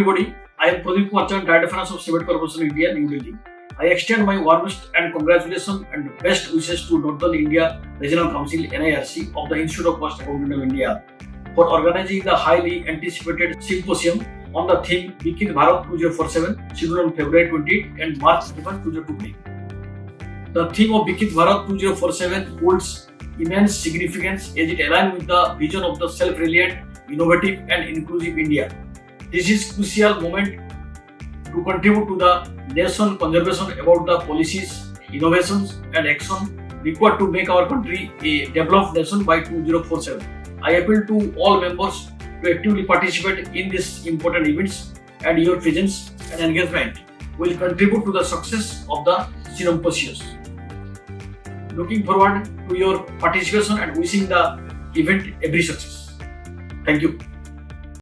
everybody. I am Pradeep, Director Finance of Cement Corporation of India, New Delhi. I extend my warmest and congratulations and best wishes to Northern India Regional Council NIRC of the Institute of Cost Accounting of India for organizing the highly anticipated symposium on the theme Viksit Bharat 2047, scheduled on February 28 and March 2023. The theme of Viksit Bharat 2047 holds immense significance as it aligns with the vision of the self-reliant, innovative and inclusive India. This is a crucial moment to contribute to the nation conservation about the policies, innovations and action required to make our country a developed nation by 2047. I appeal to all members to actively participate in these important events, and your presence and engagement will contribute to the success of the Symposium. Looking forward to your participation and wishing the event every success. Thank you.